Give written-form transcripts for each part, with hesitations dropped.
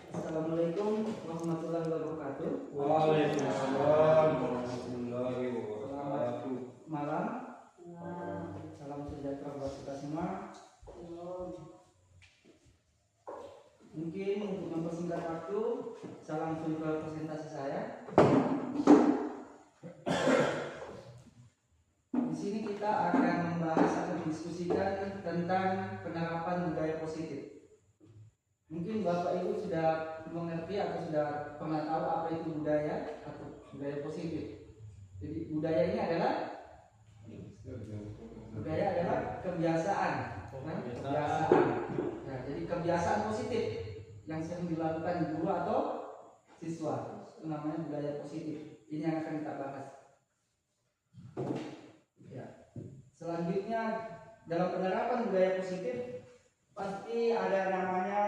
Assalamualaikum warahmatullahi wabarakatuh. Waalaikumsalam warahmatullahi wabarakatuh. Malam. Salam sejahtera buat kita semua. Mungkin untuk mempersingkat waktu, saya langsung ke presentasi saya. Di sini kita akan membahas atau mendiskusikan tentang penerapan budaya positif. Mungkin Bapak Ibu sudah mengerti atau sudah pernah tahu apa itu budaya atau budaya positif. Jadi budaya ini adalah kebiasaan. Kebiasaan. Nah, jadi kebiasaan positif yang sering dilakukan guru atau siswa, itu namanya budaya positif. Ini yang akan kita bahas. Ya. Selanjutnya dalam penerapan budaya positif pasti ada namanya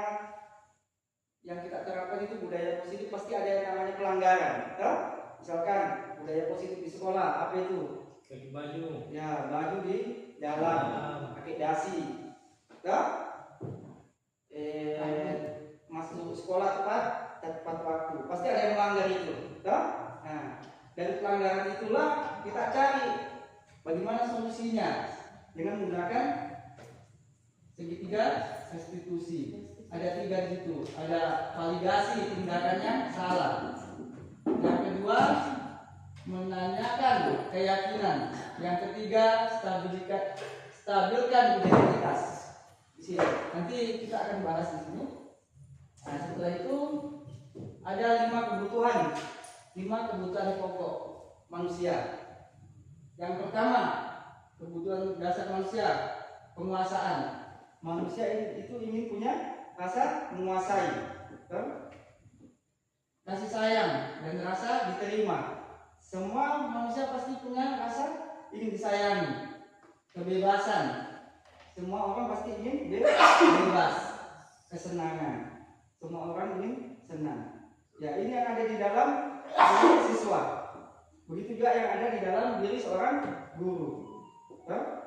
yang kita terapkan itu budaya positif, pasti ada yang namanya pelanggaran. Misalkan budaya positif di sekolah, apa itu? Pakai baju. Ya, baju di dalam, pakai dasi. Masuk sekolah tepat waktu. Pasti ada yang melanggar itu. Nah, dari pelanggaran itulah kita cari bagaimana solusinya dengan menggunakan segitiga restitusi. Ada 3 di situ. Ada validasi tindakannya salah. Yang kedua, menanyakan keyakinan. Yang ketiga, stabilkan identitas. Di sini. Nanti kita akan bahas di sini. Nah, setelah itu ada 5 kebutuhan pokok manusia. Yang pertama, kebutuhan dasar manusia, penguasaan. Manusia itu ingin punya rasa menguasai, kasih sayang dan rasa diterima. Semua manusia pasti punya rasa ingin disayangi, kebebasan. Semua orang pasti ingin bebas, kesenangan. Semua orang ingin senang. Ya, ini yang ada di dalam diri siswa. Begitu juga yang ada di dalam diri seorang guru.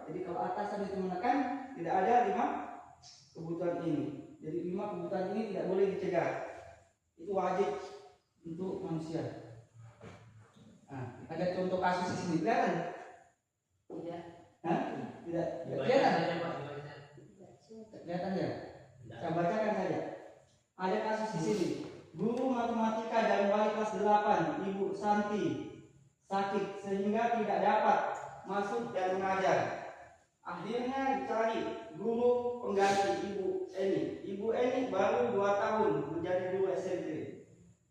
Jadi kalau atasan itu menekan, tidak ada 5 kebutuhan ini. Jadi 5 kebutuhan ini tidak boleh dicegah. Itu wajib untuk manusia. Nah, ada contoh kasus di sini, kelihatan? Tidak. Tidak. Kelihatan? Kelihatan ya? Saya bacakan saja. Ada kasus di sini. Guru matematika dan wali kelas 8, Ibu Santi, sakit sehingga tidak dapat masuk dan mengajar. Akhirnya dicari guru pengganti Ibu Eni. Ibu Eni baru 2 tahun menjadi guru SMP.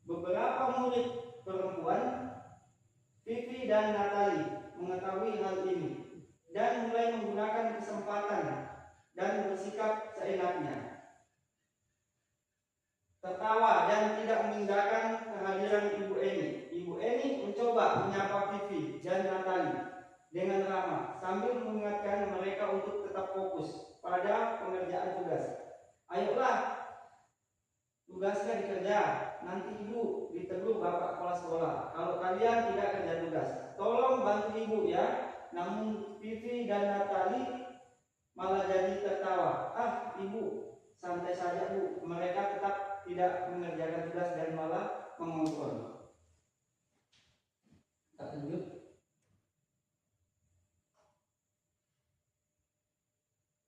Beberapa murid perempuan, Vivi dan Natali, mengetahui hal ini dan mulai menggunakan kesempatan dan bersikap seenaknya. Tertawa dan tidak mengindahkan kehadiran Ibu Eni. Ibu Eni mencoba menyapa Vivi dan Natali dengan ramah sambil mengingatkan mereka untuk tetap fokus pada pengerjaan tugas. Ayolah, tugasnya dikerja. Nanti ibu ditegur bapak kepala sekolah kalau kalian tidak kerja tugas. Tolong bantu ibu ya. Namun Vivi dan Natali malah jadi tertawa. Ibu, santai saja bu. Mereka tetap tidak mengerjakan tugas dan malah mengontrol. Kita lanjut.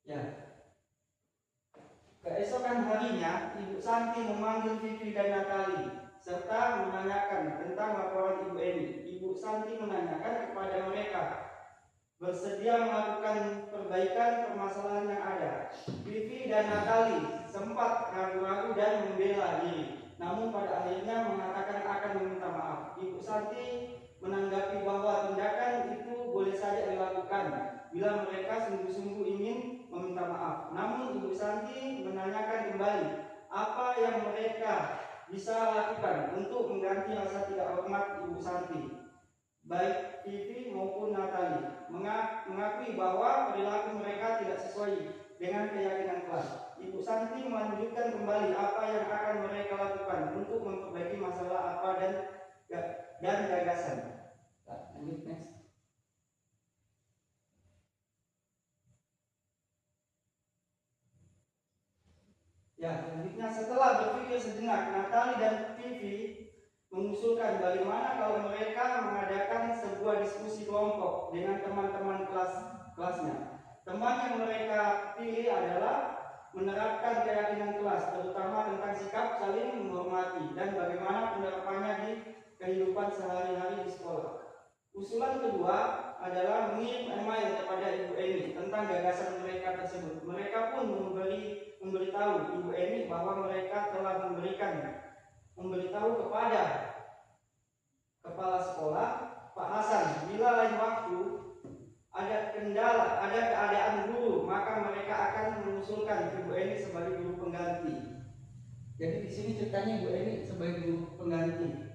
Ya. Keesokan harinya, Ibu Santi memanggil Vivi dan Natali serta menanyakan tentang laporan Ibu Eni. Ibu Santi menanyakan kepada mereka bersedia melakukan perbaikan permasalahan yang ada. Vivi dan Natali sempat ragu-ragu dan membela diri, namun pada akhirnya mengatakan akan meminta maaf. Ibu Santi menanggapi bahwa tindakan itu boleh saja dilakukan bila mereka sungguh-sungguh ingin meminta maaf. Namun Ibu Santi menanyakan kembali apa yang mereka bisa lakukan untuk mengganti rasa tidak hormat Ibu Santi. Baik Vivi maupun Natali mengakui bahwa perilaku mereka tidak sesuai dengan keyakinan kelas. Ibu Santi melanjutkan kembali apa yang akan mereka lakukan untuk memperbaiki masalah apa dan gagasan. Lanjut next. Ya, selanjutnya setelah berpikir sejenak, Natali dan Vivi mengusulkan bagaimana kalau mereka mengadakan sebuah diskusi kelompok dengan teman-teman kelasnya. Teman yang mereka pilih adalah menerapkan keyakinan kelas, terutama tentang sikap saling menghormati dan bagaimana penerapannya di kehidupan sehari-hari di sekolah. Usulan kedua adalah mengirim email kepada Ibu Eni tentang gagasan mereka tersebut. Mereka pun memberitahu Ibu Eni bahwa mereka telah memberitahu kepada kepala sekolah Pak Hasan bila lain waktu ada keadaan guru, maka mereka akan mengusulkan Ibu Eni sebagai guru pengganti. Jadi di sini ceritanya Ibu Eni sebagai guru pengganti.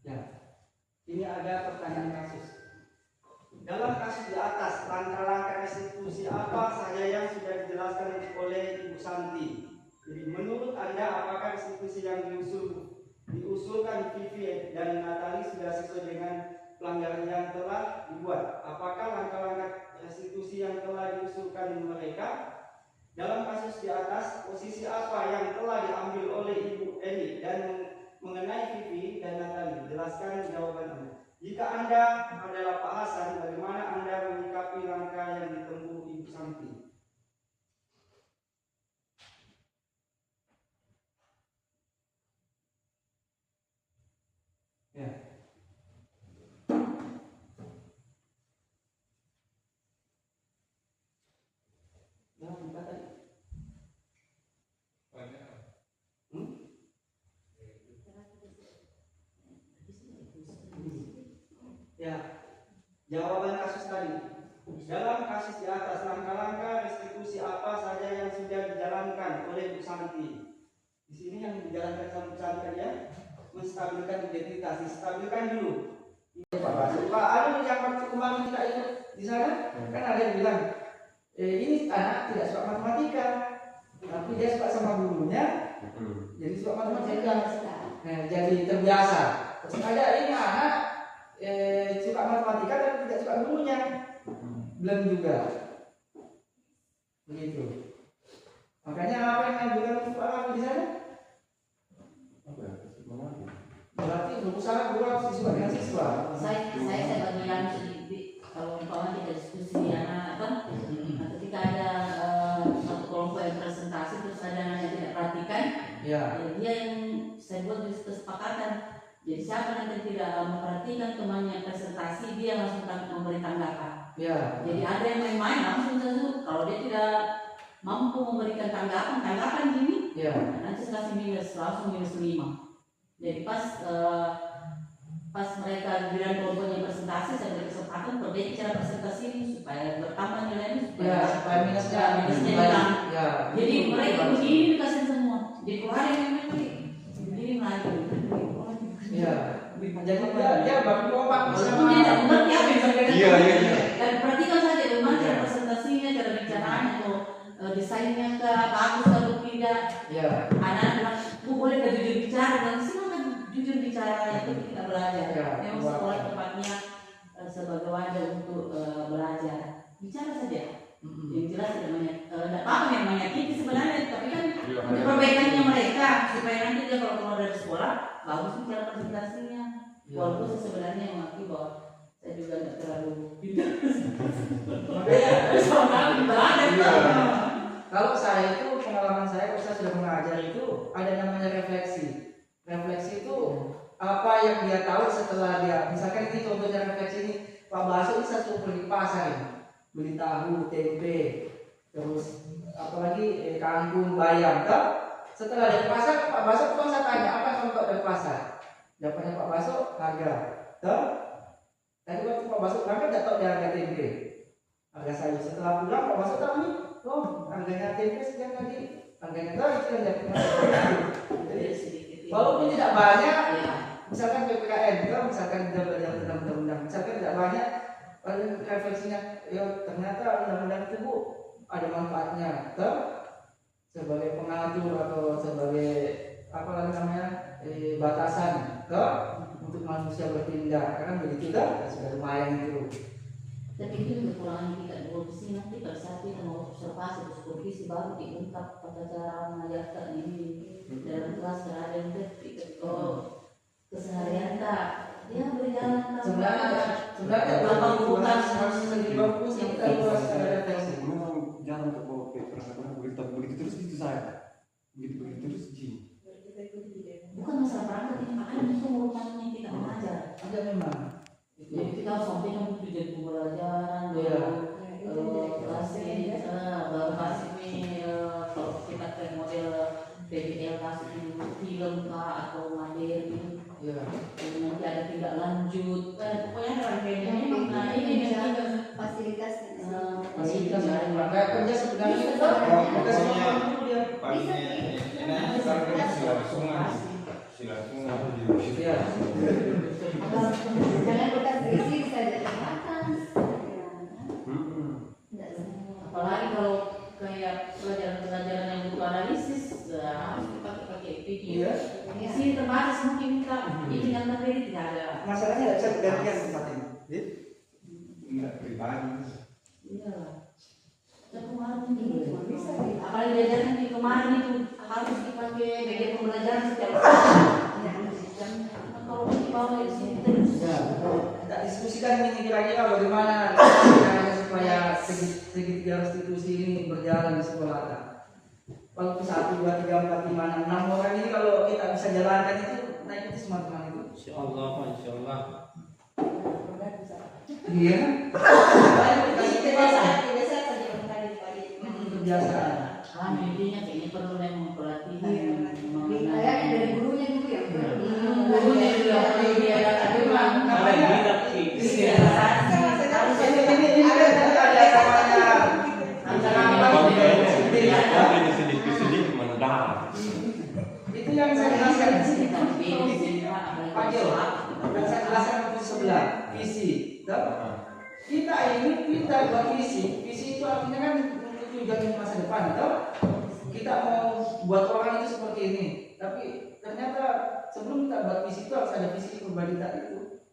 Ya, ini ada pertanyaan kasus. Dalam kasus di atas, langkah-langkah restitusi apa saja yang sudah dijelaskan oleh Ibu Santi? Jadi menurut Anda apakah restitusi yang diusulkan Vivi dan Natali sudah sesuai dengan pelanggaran yang telah dibuat? Apakah langkah-langkah restitusi yang telah diusulkan mereka? Dalam kasus di atas, posisi apa yang telah diambil oleh Ibu Eni dan mengenai Vivi dan Natali? Jelaskan jawaban Anda. Jika Anda adalah Pak Hasan, bagaimana Anda menyikapi langkah yang ditempuh Ibu Santi? Ya. Ya, buka tadi. Ya, jawaban kasus tadi. Dalam kasus di atas, langkah-langkah restitusi apa saja yang sudah dijalankan oleh Bu Santi? Di sini yang dijalankan sama Bu Santi ya, menstabilkan identitas, distabilkan dulu. Pak, ada yang waktu kemarin tidak ikut di sana, kan ada yang bilang, ini anak tidak suka matematika, tapi dia suka sama gurunya, jadi suka matematika, jadi terbiasa. Terus ada ini anak suka matematika tapi tidak suka gurunya, belum juga begitu. Makanya apa yang dilakukan Pak Abi di sana? Berarti berusaha guru harus disuka dengan siswa. Saya bagian sedikit kalau umpama kita diskusi anak apa, ketika ada satu kelompok yang presentasi terus ada anak yang tidak perhatikan, Ya. dia yang saya buat kesepakatan. Jadi siapa nanti tidak memperhatikan temannya presentasi, dia langsung memberi tanggapan. Ya. Jadi ada yang main-main langsung saja. Kalau dia tidak mampu memberikan tanggapan gini, Ya. nanti saya kasih minus, langsung minus 5. Jadi pas mereka giliran kelompoknya presentasi, saya beri kesempatan perbaiki cara presentasi ini supaya bertambah nilainya Supaya minusnya hilang. Ya. Jadi mereka begini dikasih semua. Jadi kalau ada yang begini lagi. Ya. Jadi dia baru kompak Walaupun dia tidak mengerti apa yang disampaikan. Iya. Dan perhatikan saja bagaimana cara presentasinya, cara bicaranya, atau desainnya bagus atau tidak. Ya. Anak bilang, boleh gak jujur bicara? Dan silakan jujur bicara, itu kita belajar. Ya. Memang sekolah tempatnya sebagai wadah untuk belajar. Bicara saja. Yang jelas tidak apa-apa yang menyakiti sebenarnya, tapi kan untuk perbaikannya mereka supaya nanti dia kalau keluar dari sekolah bagus cara presentasinya. Walaupun saya sebenarnya mengakui bahwa saya juga tidak terlalu pintar. Makanya soal belajar. Kalau saya itu pengalaman saya sudah mengajar itu ada namanya refleksi. Refleksi itu apa yang dia tahu setelah dia, misalkan ini contohnya refleksi ini, Pak Baso bisa suruh pergi pasar ini, beli tahu, tempe, terus apalagi kangkung, bayam, kan? Setelah dari pasar, Pak Baso tuh saya tanya apa contoh dari pasar? Jawabannya Pak Baso harga, kan? Tadi waktu Pak Baso berangkat tidak tahu dia harga tempe, harga sayur. Setelah pulang Pak Baso tahu nih, oh harganya tempe sekian tadi, harganya tahu itu yang dapat. Jadi walaupun tidak banyak, misalkan PPKN, kan? Misalkan tidak belajar tentang undang-undang, misalkan tidak banyak, refleksinya, ya ternyata undang-undang itu Bu ada manfaatnya, kan? Sebagai pengatur atau sebagai apa lagi namanya batasan, kan? Untuk manusia bertindak, kan begitu kan? Sudah lumayan itu. Tapi itu kekurangan kita di sini, nanti pada saat kita mau observasi atau supervisi baru diungkap tata cara mengajarkan ini dalam kelas ada yang keseharian tak dia berjalan sebenarnya apa bukan harus sendiri bagus yang kita harus ada tes. Sebelum jangan terbawa ke perasaan begitu terus itu saya begitu terus ji. Bukan masalah perangkat ini, makanya itu urutannya kita mengajar. Ada memang. Jadi kita harus sampaikan tujuan pembelajaran, baru kasih nih kalau kita ke model PBL kasih film kah atau materi. Iya. Nanti ada tidak lanjut, pokoknya ada rangkaiannya. Nah ini fasilitas Fasilitas kayak kerja sebenarnya kita semua dia. Iya. jangan bekas berisi bisa jadi makan. Apalagi kalau kayak pelajaran-pelajaran yang butuh analisis, harus pakai video. Di sini terbatas mungkin kita ini dengan materi tidak ada. Masalahnya nggak bisa gantian tempat ini. Enggak pribadi. Iya. Dan kemarin ini bisa. Apalagi belajarnya di kemarin itu harus dipakai bagian pembelajaran setiap kalau di bawah di sini terus. Ya, kita diskusikan ini kira-kira bagaimana caranya supaya segitiga restitusi ini berjalan di sekolah kita. Kalau 1, 2, 3, 4, 5, 6 orang ini kalau kita bisa jalankan itu naik itu teman-teman itu. Insyaallah, insyaallah. Iya. Kebiasaan. Intinya kayaknya perlu memang pelatihan. Kayaknya dari gurunya dulu ya. Gurunya juga perlu dia ada ulang. Itu yang saya jelaskan di sini. Pak Jo, yang saya jelaskan di sebelah visi. Kita ini kita buat visi. Visi itu artinya kan untuk tujuan masa depan, toh? Kita mau buat orang itu seperti ini. Tapi ternyata sebelum kita buat visi itu harus ada visi pribadi itu.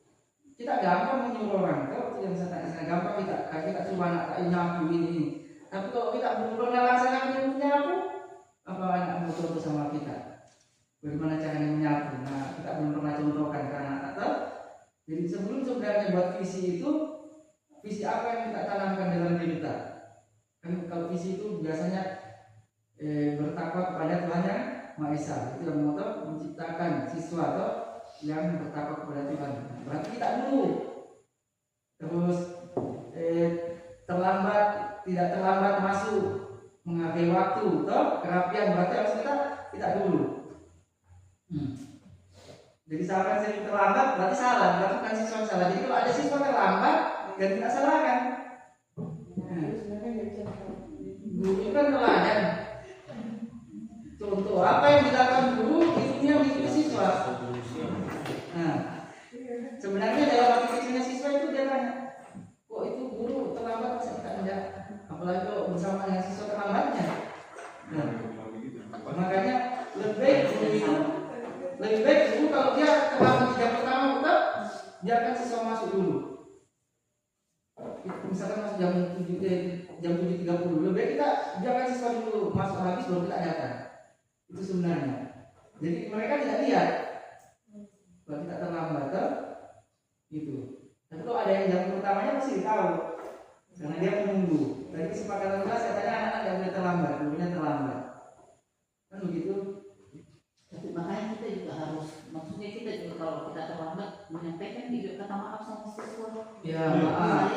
Kita gampang menyuruh orang, toh? Itu yang saya tanya, gampang kita cuma nak nyapu ini. Tapi kalau kita belum pernah laksanakan yang menyapu, apa anak mau contoh sama kita? Bagaimana caranya menyapu? Nah, kita belum pernah contohkan karena atau jadi sebelum sebenarnya buat visi itu, visi apa yang kita tanamkan dalam diri kita? Kan kalau visi itu biasanya bertakwa kepada Tuhan Yang Maha Esa. Itu yang moto menciptakan siswa atau yang bertakwa kepada Tuhan. Berarti kita dulu. Terus tidak terlambat masuk, menghargai waktu, toh kerapian berarti harus kita dulu. Jadi saran saya terlambat berarti salah, berarti bukan siswa yang salah. Jadi kalau ada siswa terlambat dan tidak salahkan. Guru kan teladan. Contoh apa yang dilakukan guru itu yang diikuti siswa. Nah, sebenarnya dalam hati kecilnya siswa itu dia tanya, kok itu guru terlambat masa kita tidak? Apalagi kalau bersama dengan siswa terlambatnya. Nah, makanya lebih baik guru kalau dia terlambat di jam pertama tetap biarkan siswa masuk dulu. Misalkan masuk jam 7.30, lebih baik kita biarkan siswa dulu masuk habis baru kita datang. Itu sebenarnya. Jadi mereka tidak lihat kalau kita terlambat, itu. Tapi kalau ada yang jam pertamanya pasti tahu, karena dia menunggu. Tadi kesepakatan kelas katanya anak-anak tidak boleh terlambat, gurunya terlambat. Kan begitu. Tapi makanya kita juga harus, maksudnya kita juga kalau kita terlambat menyampaikan juga kata maaf sama siswa. Ya, maaf.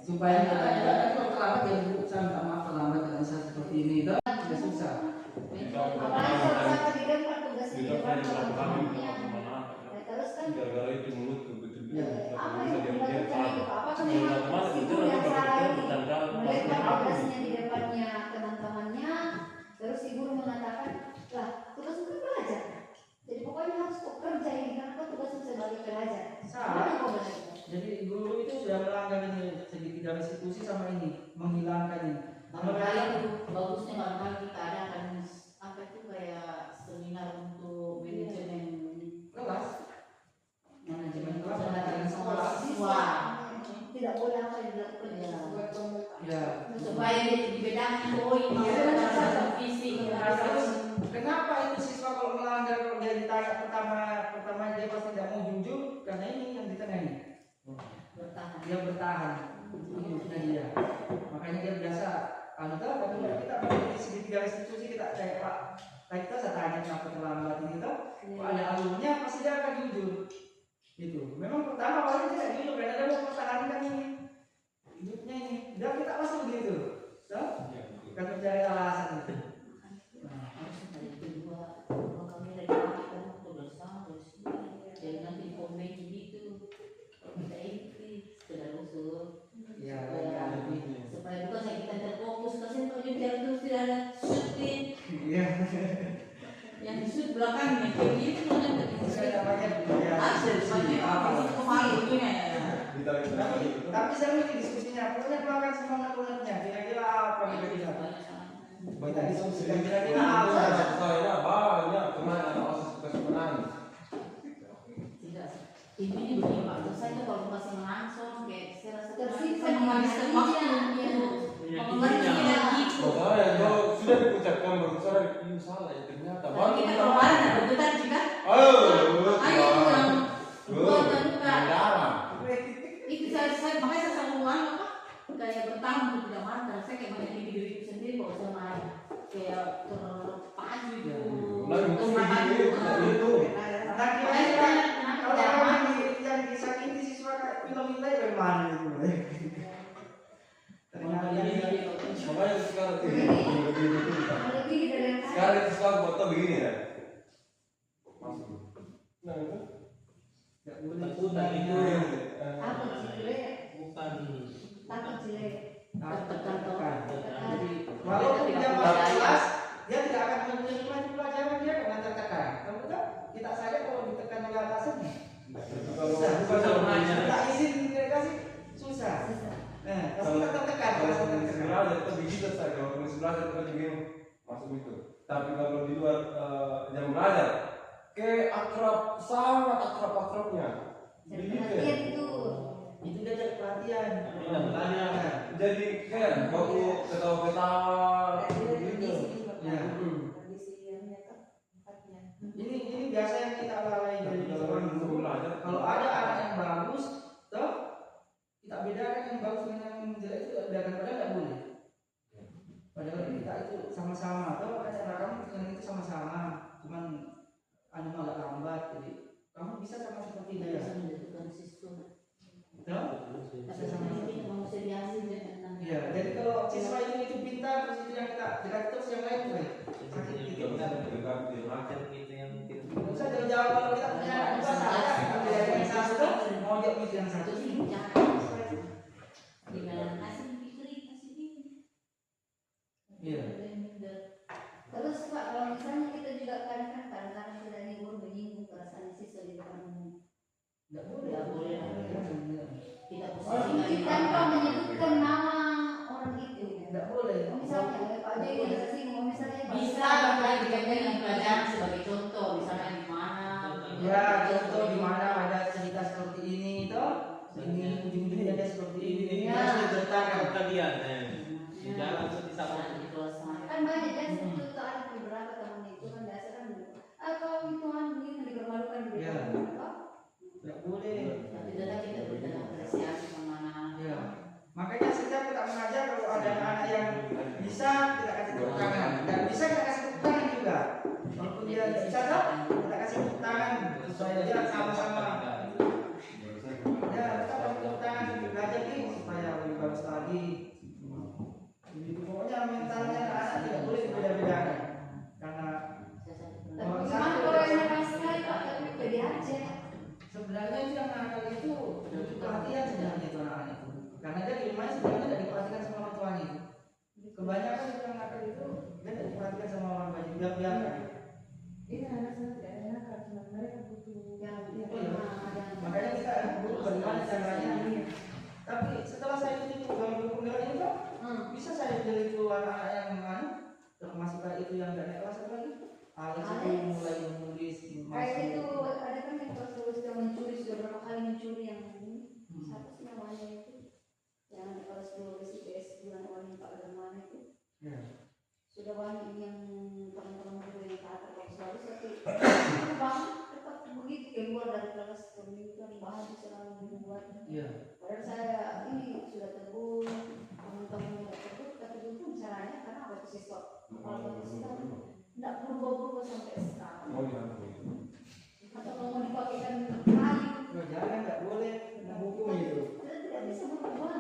Supaya kita kalau terlambat ya bu, saya minta maaf terlambat dengan saya seperti ini. Itu sudah susah. Apalagi kalau sampai di depan tugasnya di depan terus kan Gara-gara itu mulut betul-betul apa yang dilakukan itu? Apakah memang itu yang salah ini melihat tugasnya di depannya teman-temannya, terus si guru mengatakan, lah tugas itu belajar. Jadi pokoknya harus kerja ini karena tugasnya sebagai pelajar. Salah. Jadi guru itu sudah melanggar ini segitiga restitusi sama ini, menghilangkan ini. Barangkali itu bagusnya barangkali kita adakan apa itu kayak seminar untuk manajemen poin, ada visi, Terus kenapa itu siswa kalau melanggar, kalau dia ditanya pertama dia pasti tidak mau jujur karena ini yang di tengah ini bertahan. dia bertahan hidupnya dia, makanya dia biasa tapi kita di segitiga institusi kita kayak Pak kita saya tanya kenapa terlambat ini toh kalau ada alumnya pasti dia akan jujur gitu. Memang pertama paling tidak jujur karena dia mau pertahankan ini hidupnya ini, dan kita pasti begitu toh kan mencari alasan itu. Harusnya dari kedua, kalau kami lagi kita waktu bersama jadi nanti komen gitu, kita ini sudah usul. Ya, Supaya bukan saya kita terfokus kasih tahu juga terus tidak ada syuting iya. yang shoot belakangnya kayak gitu kan Saya namanya ya. banyak kemarin itunya ya. Tapi seru ini diskusinya. Pokoknya keluarkan semua unek-uneknya. Kira-kira apa kira-kira? Kita diskusikan kira-kira apa? Saya banyak kemana osis kemenangan. Tidak, ini begini Pak. Terus saya kalau masih langsung kayak saya rasa Tersiksa saya menghabiskan waktu mengerti dan gitu. Makanya kalau sudah diucapkan baru sadar ini salah ya ternyata. Tapi kita kemarin ada betul juga. Ayo, Ayo yang buat terbuka. Itu saya makanya saya selalu ngomong apa kayak bertahan untuk tidak marah. Saya kayak banyak di diri sendiri kalau saya main kayak terpacu gitu. Nah, kira-kira kalau orang yang disakiti siswa film itu dari mana itu? Ternyata makanya sekarang Lebih dari yang sekarang itu sekarang foto begini ya. Masuk. Nah, itu. nggak boleh Takutan itu takut jelek, bukan takut jelek. tekan. tekan. Jadi walaupun dia masuk kelas, dia tidak akan menerima pelajaran dia karena tertekan. Kamu tahu? Kita saja kalau ditekan oleh atasan, susah. Kita izin kita kasih susah. Nah, pasti kita tertekan. Kalau Pasti di tertekan. belajar itu begitu saja. Kalau di belajar itu begini masuk itu. Tapi kalau di luar jam belajar, kayak akrab, sangat akrabnya. Perhatian itu. Itu dia cari perhatian. Iya, makanya. Jadi kayak baru ketawa-ketawa gitu. Ya. Ini biasa yang kita lalai dari Kalau orang itu dulu. belajar, Kalau ada anak yang bagus, toh kita bedakan yang bagus dengan yang jelek itu bedakan, padahal nggak boleh. Padahal kita itu sama-sama, toh cara kamu dengan itu sama-sama, cuman anu agak lambat, jadi kamu bisa sama seperti dia. Bisa menjatuhkan siswa. Toh? Tapi sama ini manusia biasa dengan Iya. Jadi kalau siswa itu pintar, terus itu yang kita terus yang lain tuh. Sakit gitu. Macam itu yang kita Nggak usah jauh-jauh kalau kita punya anak dua saja, kita beda yang satu, mau dia mikir yang satu. satu sih jangan dengan kasih pikir kasih ini. Iya. Terus Pak, kalau misalnya kita juga kadang-kadang tidak menyinggung perasaan siswa di depan umum. Nggak boleh. Nggak boleh. Kita Mungkin posisikan tanpa menyebutkan nama orang itu. Nggak boleh. Oh, misalnya Pak Joy bisa singgung, misalnya bisa bahkan dikaitkan pelajaran sebagai contoh misalnya di mana Ya, contoh di mana ada cerita seperti ini toh, ini ujung-ujungnya ada seperti ini, Ya. harus diceritakan. kalian di jalan itu bisa di kelas mana kan banyak kan itu ada beberapa teman itu kan biasa kan kalau Tuhan begini dipermalukan di Ya. depan umum, Pak. Nggak boleh. tapi tetap kita berikan apresiasi sama anak-anak. Ya. Makanya setiap kita mengajar kalau ada anak yang bisa kita kasih tepuk tangan, nggak bisa kita kasih tepuk tangan juga. Walaupun dia nggak bisa toh, kita kasih tepuk tangan supaya dia sama-sama. Ya, kita kasih tepuk tangan belajar nih supaya lebih bagus lagi. Jadi pokoknya mentalnya anak tidak boleh dibeda-bedakan karena Tapi gimana kalau yang nakal sekali Pak, tapi pede aja. sebenarnya itu yang nakal itu butuh perhatian sebenarnya itu anak-anak itu. Karena dia di rumahnya sebenarnya tidak diperhatikan sama orang tuanya itu. Kebanyakan itu yang nakal itu dia tidak diperhatikan sama orang tuanya, biar-biarkan. Ini anak-anak tidak ada nakal, cuma mereka butuh Yang Oh iya. Makanya kita dulu bagaimana caranya. Tapi setelah saya itu dalam penggunaan itu bisa saya jadi itu anak-anak yang mana termasuk kayak itu yang nggak naik kelas lagi. Alex itu mulai menulis kayak itu ada kan yang kelas dulu sudah mencuri, sudah berapa kali mencuri yang ini. Siapa sih namanya itu? Yang kelas dulu SIPS bulan awal Pak Darmawan itu. Ya. Iya. Padahal saya ini sudah tegur, teman-teman sudah tegur, tapi itu caranya karena apa itu siswa? Kalau siswa tidak berubah-ubah sampai sekarang. Mau dihantar. Atau kalau mau dipakaikan kayu, Nah, jangan, nggak boleh menghukum itu. kita tidak bisa berubah.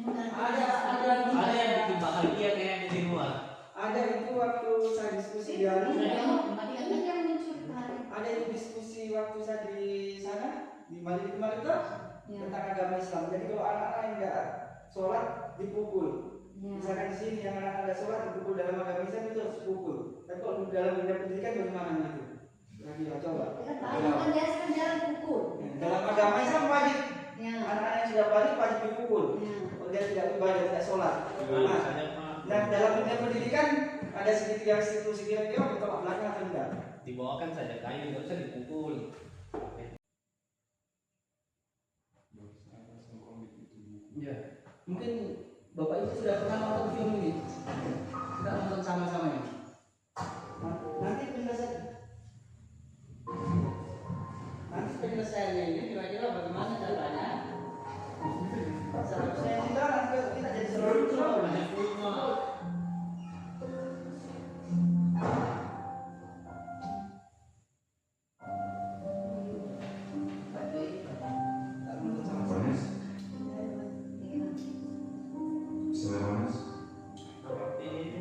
Ada Ada yang bikin bahagia kayak di luar. Ada itu waktu saya diskusi di Anu, Ini yang mencurigai. ada itu diskusi waktu saya di sana di Bali kemarin tuh Ya. tentang agama Islam. Jadi kalau anak-anak yang nggak sholat dipukul. Ya. Misalkan di sini yang anak-anak ada sholat dipukul dalam agama Islam itu harus dipukul. Tapi kalau di dalam dunia pendidikan bagaimana gitu? Lagi lah coba. Kita tahu kan dia sekarang jarang pukul. Dalam agama Islam wajib Ya. anak-anak yang sudah balik wajib dipukul. Ya. Kalau dia tidak ibadah tidak sholat. Nah, Misalnya Pak, dan dalam dunia pendidikan ada segitiga kira-kira ditolak belakang atau enggak? dibawakan saja kayu, nggak usah dipukul. Ya, mungkin Bapak Ibu sudah pernah nonton film ini? Kita nonton sama-sama ya. Nanti penyelesaiannya ini kira-kira bagaimana caranya? Seharusnya kita nanti kita jadi selalu Banyak rumah. Selamat. Seperti ini.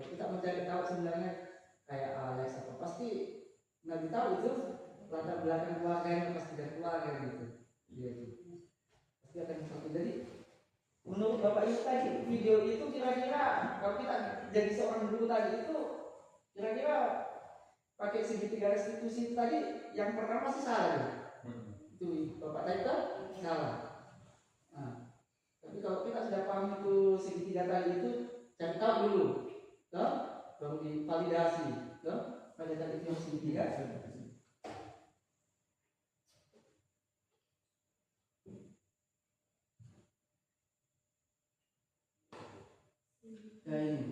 Kalau kita mencari tahu sebenarnya kayak Alex apa pasti nggak tahu itu latar belakang keluarga pasti dari keluarga gitu. Gitu. Pasti akan seperti jadi. Menurut Bapak itu tadi video itu kira-kira kalau kita jadi seorang guru tadi itu kira-kira pakai segitiga restitusi itu tadi yang pertama sih salah ya? Itu Bapak tadi kan salah. Nah, tapi kalau kita sudah paham itu segitiga tadi itu cari tahu dulu, toh? Baru divalidasi, toh? Pada tadi itu yang segitiga. Nah ini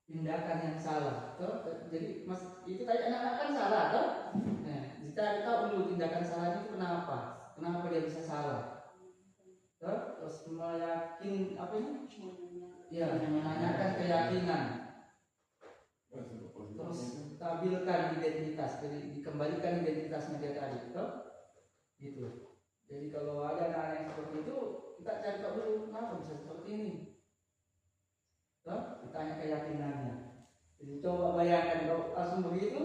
tindakan yang salah, toh? Jadi mas itu tadi anak-anak kan salah, toh? Nah, kita tahu dulu tindakan salah itu kenapa dia bisa salah, toh? Terus meyakin apa ini? Ya, menanyakan keyakinan, terus stabilkan identitas, jadi dikembalikan identitasnya dia tadi, toh? Gitu. Jadi kalau ada anak-anak yang seperti itu, kita cari tahu dulu kenapa bisa seperti ini. Ditanya keyakinannya. Jadi coba bayangkan kalau langsung begitu.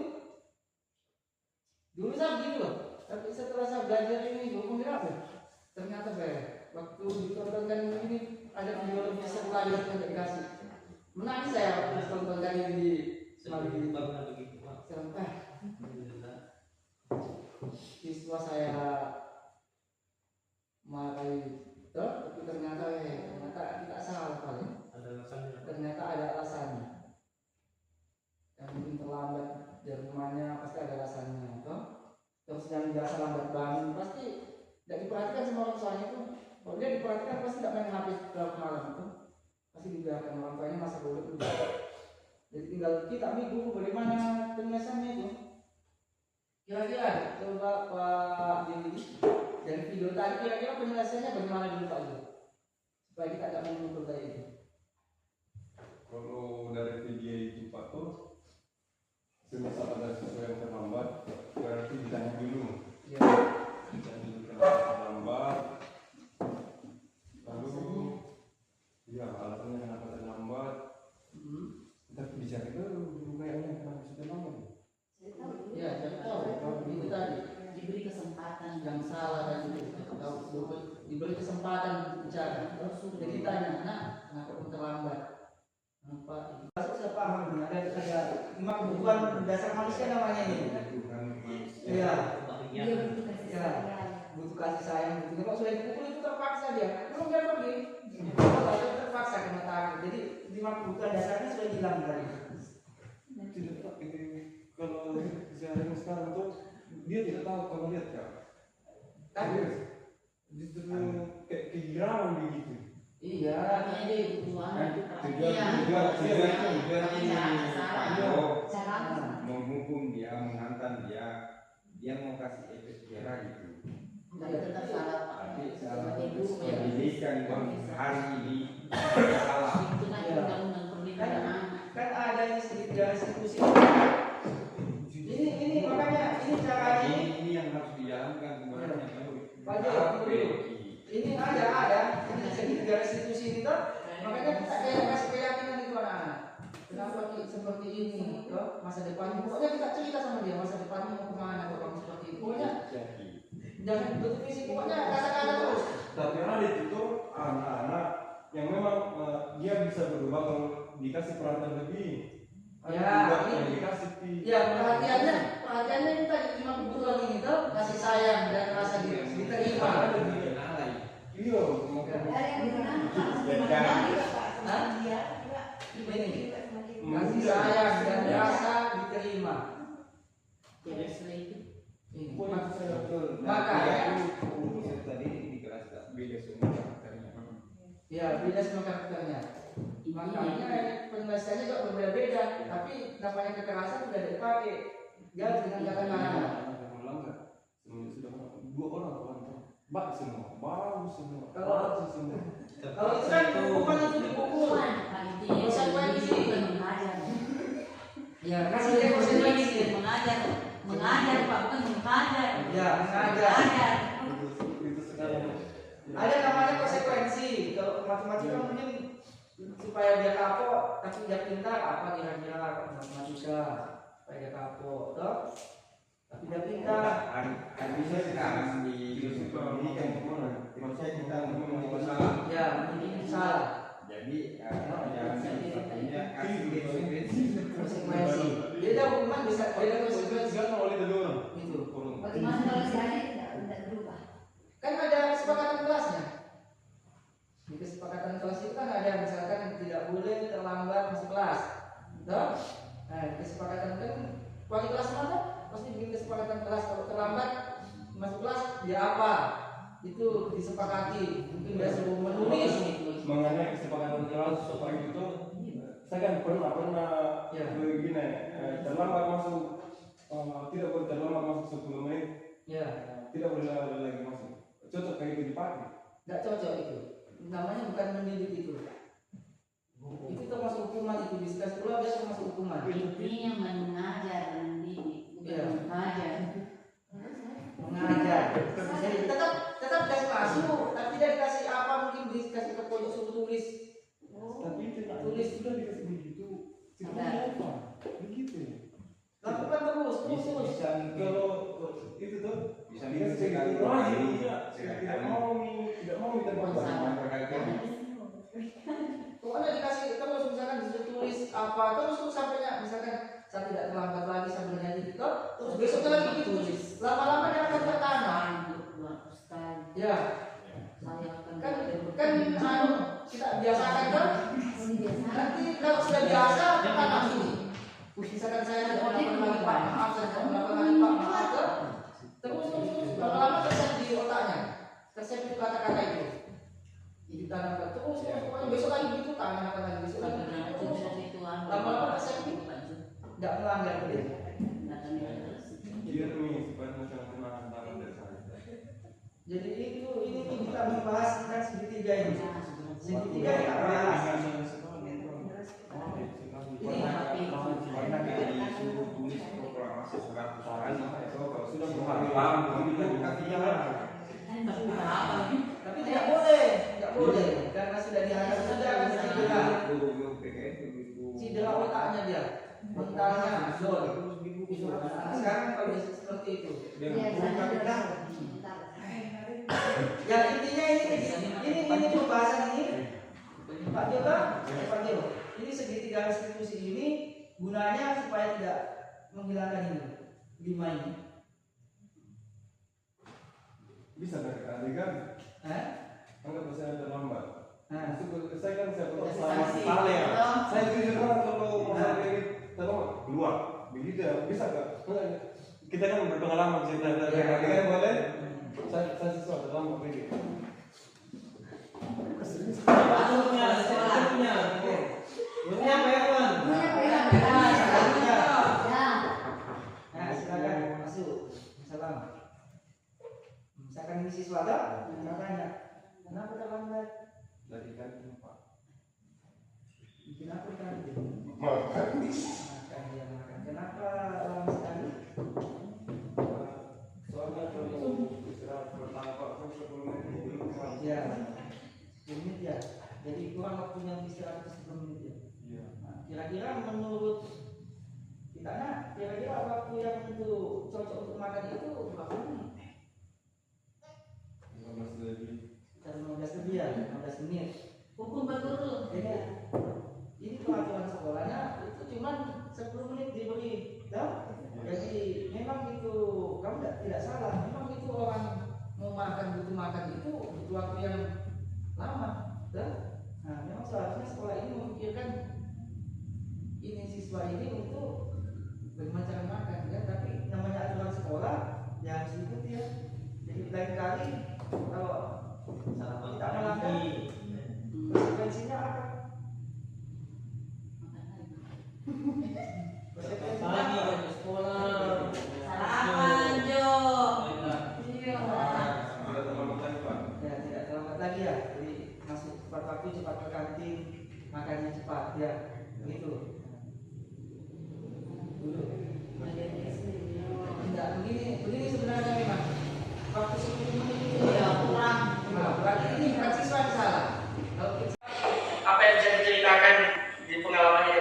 Dulu saya begitu loh. Tapi setelah saya belajar ini 20 menit ternyata waktu ditontonkan ini ada video lebih seru lagi yang dikasih. Menangis saya waktu tontonkan ini di Semanggi. Sampai siswa saya marahi tapi ternyata tidak salah kali. Ternyata ada alasannya. Yang mungkin terlambat dari rumahnya pasti ada alasannya, toh? Terus yang biasa lambat bangun pasti tidak diperhatikan sama orang tuanya itu. Kalau dia diperhatikan pasti tidak main HP dalam malam itu. Pasti dibiarkan orang tuanya masa bodoh itu. Jadi tinggal kita guru bagaimana penyelesaiannya itu. Kira-kira coba Pak Dili dari video tadi kira-kira penyelesaiannya bagaimana dulu Pak Dili? Supaya kita tidak mengumpul kayak itu. Kalau dari video itu Pak tuh, semisal ada sesuatu yang terlambat, berarti ditanya dulu. Ya. Ditanya dulu kenapa terlambat. Lalu, ya alasannya kenapa terlambat. Tapi bicara dulu kayaknya kenapa bisa terlambat. Ya, saya tahu. Itu tadi Diberi kesempatan yang salah tadi itu. Diberi kesempatan bicara. Terus jadi tanya, nah kenapa pun terlambat? Kenapa? Masuk saya paham ada 5 kebutuhan dasar manusia namanya ini. Iya. Dia butuh kasih Ya. sayang. Butuh kasih sayang. Butuh kalau sudah dipukul itu terpaksa dia. Belum dia pergi. Kalau terpaksa kena tangan. Jadi 5 kebutuhan dasarnya sudah hilang tadi. Tidak tahu kalau sehari sekarang tuh dia tidak tahu kalau lihat kan. Kan? Justru kayak kegirangan begitu. Iya. Artinya dia kebutuhan itu Cara menghukum dia, menghantam dia mau kasih efek jerah gitu. tapi tetap salah Pak. Tapi Sebagai guru ya. pendidikan hari ini salah. Itu kan undang-undang pendidikan anak. Kan ada sedikit institusi. Ini makanya ini caranya Ini yang harus dijalankan sebenarnya. Pak Jo, ini ada ini segitiga restitusi ini toh. Makanya kita kayak kasih keyakinan itu anak-anak. Kenapa seperti ini toh masa depannya? Pokoknya kita cerita sama dia masa depannya mau kemana kalau kamu seperti itu. Pokoknya jangan bentuk fisik. Pokoknya kata-kata terus. Tapi ada itu anak-anak yang memang dia bisa berubah kalau dikasih perhatian lebih. Ya, juga ini. yang dikasih Ya perhatiannya itu tadi 5 kebutuhan ini toh kasih sayang dan rasa diterima. Iya, ada yang digunakan. Hah? Ini kasih sayang dan rasa diterima. Jadi setelah itu Ini. Betul. Makanya Saya tadi di kelas beda semua karakternya. ya beda semua karakternya. Makanya penyelesaiannya juga berbeda-beda. Tapi namanya kekerasan sudah dipakai. Dia dengan kata-kata. sudah 2 orang bak semua, bau semua, Kalau- bau semua. Kalau itu kan hukuman itu dipukul. intinya Konsekuensi. bukan mengajar. Ya kasih dia konsekuensi. Mengajar Pak, bukan mengajar. Ya mengajar. Mengajar. Itu sekarang. Ada namanya konsekuensi. Kalau matematika mungkin supaya dia kapok tapi dia pintar, apa kira-kira matematika supaya dia kapok, toh? Tapi dia pintar. Bisa sekarang di pendidikan Indonesia kita ngomong salah. Ya, ini salah. Jadi jangan sepertinya kasih Konsekuensi. Beda hukuman bisa beda konsekuensi. oleh tadi orang. Itu. Bagaimana kalau si adik tidak berubah? Kan ada kesepakatan kelasnya. Di kesepakatan kelas itu kan ada misalkan tidak boleh terlambat masuk kelas. Toh? Nah, kesepakatan kan wali kelas mana? Pasti bikin kesepakatan kelas, kalau terlambat masuk kelas dia apa? Itu disepakati. Mungkin dia suruh menulis. Mengenai kesepakatan kelas seperti itu, saya kan pernah Ya. begini, terlambat masuk, tidak boleh terlambat masuk 10 menit, Ya, tidak boleh lagi masuk. Cocok kayak gitu dipakai. nggak cocok itu. Namanya bukan mendidik itu. Itu termasuk hukuman, itu di sekolah dia termasuk hukuman. Intinya mengajar, mendidik, bukan Iya. mengajar. Mengajar. Jadi tetap dikasih masuk, tapi dia dikasih apa, mungkin dikasih ke pojok suruh tulis. Tapi tidak Tulis. sudah dikasih begitu. Ada. Apa? Begitu ya. Lakukan terus. bisa Kalau itu tuh bisa dikasih sekali begitu dua lagi, kali tidak mau sama berkali-kali. Pokoknya dikasih terus, misalkan disuruh tulis apa, terus sampainya misalkan saya tidak terlambat lagi sampai menjadi itu, terus besoknya lagi ditulis. Lama-lama dia akan tertanam. Ya, Saya akan kan kita biasakan kan. Nanti kalau sudah biasa kita langsung. Misalkan saya tidak melakukan lagi Pak, maaf saya tidak melakukan lagi Pak, maaf kan. Terus lama-lama tersiap di otaknya, tersiap itu kata-kata itu. Ditanamkan terus, pokoknya besok lagi begitu tanamkan lagi besok lagi. Terus lama-lama tersiap itu tidak melanggar dia. Dia nih supaya nasional tangan dari saya. Jadi ini kita membahas tentang segitiga ini. Segitiga kita bahas. Karena disuruh tulis proklamasi surat usaha kalau sudah Tapi tidak boleh, karena sudah dianggap sudah kan cedera. Cedera otaknya dia, mentalnya zon. Nah, sekarang kalau bisa seperti itu. Ya intinya ini pembahasan ini Pak Jota, Pak Jo. Ini segitiga restitusi ini gunanya supaya tidak menghilangkan ini 5 ini. Bisa dari kan? Anggap saya terlambat. Nah, Saya kan saya pernah sama Saksi. sekali ya. Saya jujur banget kalau masalah kayak gitu terlambat keluar. Begitu ya, bisa nggak? Kita kan berpengalaman cerita dari kan boleh. Saya sesuatu terlambat begitu. Masuknya, sebelumnya. Ini apa ya, Bang? nah silakan masuk. Salam. Misalkan ini siswa tak? Tanya, kenapa terlambat? Dari kan Pak. Kenapa tadi? Makan. Makan dia makan. Kenapa lama sekali? Soalnya kalau istirahat pertama Pak kan 10 menit belum sampai. Ya, 10 menit ya. Jadi kurang waktunya istirahat 10 menit ya. Iya. Nah, kira-kira menurut kita, kira-kira waktu yang itu cocok untuk makan itu berapa menit? 15 lebih. Sekitar 15 lebih ya, 15 menit. Hukum berguru. Ini peraturan sekolahnya itu cuma 10 menit diberi, tahu? Jadi memang itu kamu tidak salah. Memang itu orang mau makan butuh makan itu butuh waktu yang lama, tahu? Nah, memang seharusnya sekolah ini memikirkan ini siswa ini untuk bagaimana cara makan, ya. Tapi namanya aturan sekolah ya harus diikuti ya. Jadi lain kali kalau Sarapan tidak melanggar pagi. konsekuensinya apa? Pagi ke sekolah. Sarapan, Jo. Iya. Tidak terlambat lagi Pak. Ya tidak terlambat lagi ya. Jadi masuk tepat waktu, cepat ke kantin, makannya cepat ya. Gitu. Dulu. Tidak begini sebenarnya memang. Waktu 10 menit itu Ya, kurang. Nah, berarti ini bukan siswa yang salah. Kalau kita, apa yang bisa diceritakan di pengalamannya